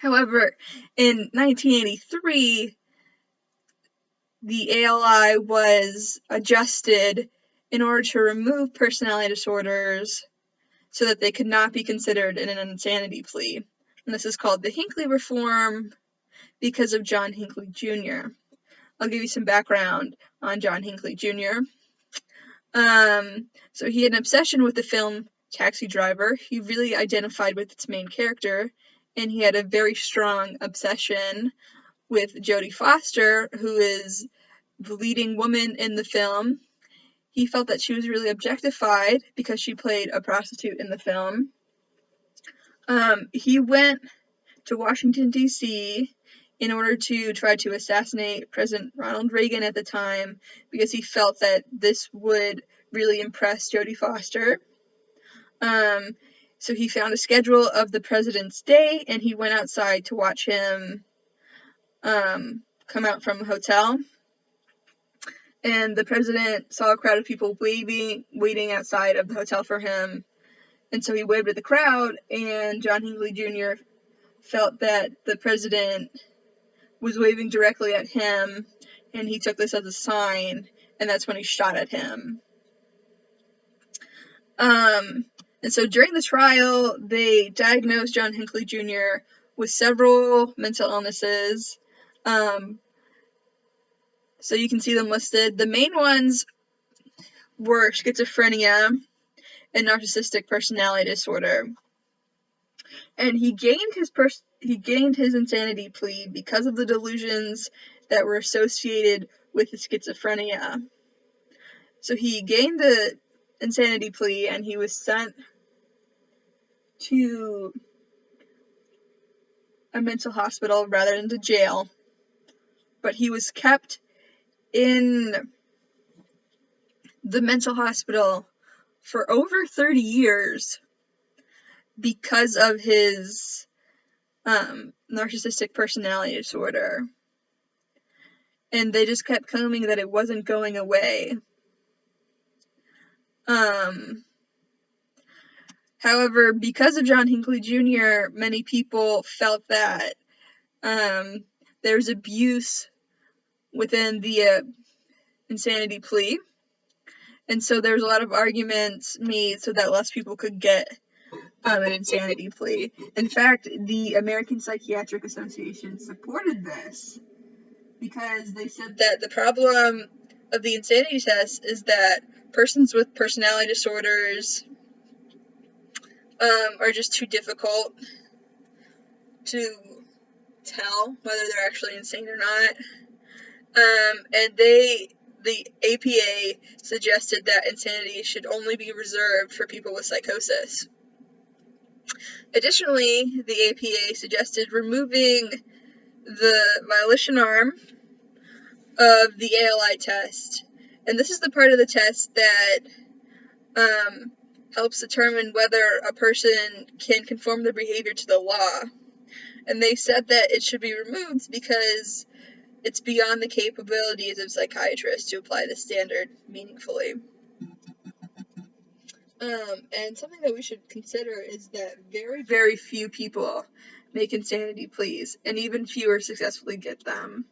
However, in 1983, the ALI was adjusted in order to remove personality disorders so that they could not be considered in an insanity plea. And this is called the HinckleyReform because of John Hinckley Jr. I'll give you some background on John Hinckley Jr. So he had an obsession with the film Taxi Driver. He really identified with its main character, and he had a very strong obsession with Jodie Foster, who is the leading woman in the film. He felt that she was really objectified because she played a prostitute in the film. He went to Washington, D.C. in order to try to assassinate President Ronald Reagan at the time because he felt that this would really impress Jodie Foster. So he found a schedule of the president's day, and he went outside to watch him come out from the hotel. And the president saw a crowd of people waiting outside of the hotel for him. And so he waved at the crowd, and John Hinckley Jr. felt that the president was waving directly at him, and he took this as a sign, and that's when he shot at him. And so during the trial, they diagnosed John Hinckley Jr. with several mental illnesses. So you can see them listed. The main ones were schizophrenia and narcissistic personality disorder. And he gained his insanity plea because of the delusions that were associated with his schizophrenia. So he gained the insanity plea, and he was sent to a mental hospital rather than to jail. But he was kept in the mental hospital for over 30 years because of his narcissistic personality disorder. And they just kept claiming that it wasn't going away. However, because of John Hinckley Jr., many people felt that there was abuse within the insanity plea. And so there was a lot of arguments made so that less people could get an insanity plea. In fact, the American Psychiatric Association supported this because they said that the problem of the insanity test is that persons with personality disorders are just too difficult to tell whether they're actually insane or not. And the APA suggested that insanity should only be reserved for people with psychosis. Additionally, the APA suggested removing the volition arm of the ALI test. And this is the part of the test that helps determine whether a person can conform their behavior to the law. And they said that it should be removed because it's beyond the capabilities of psychiatrists to apply the standard meaningfully. And something that we should consider is that very, very few people make insanity pleas, and even fewer successfully get them.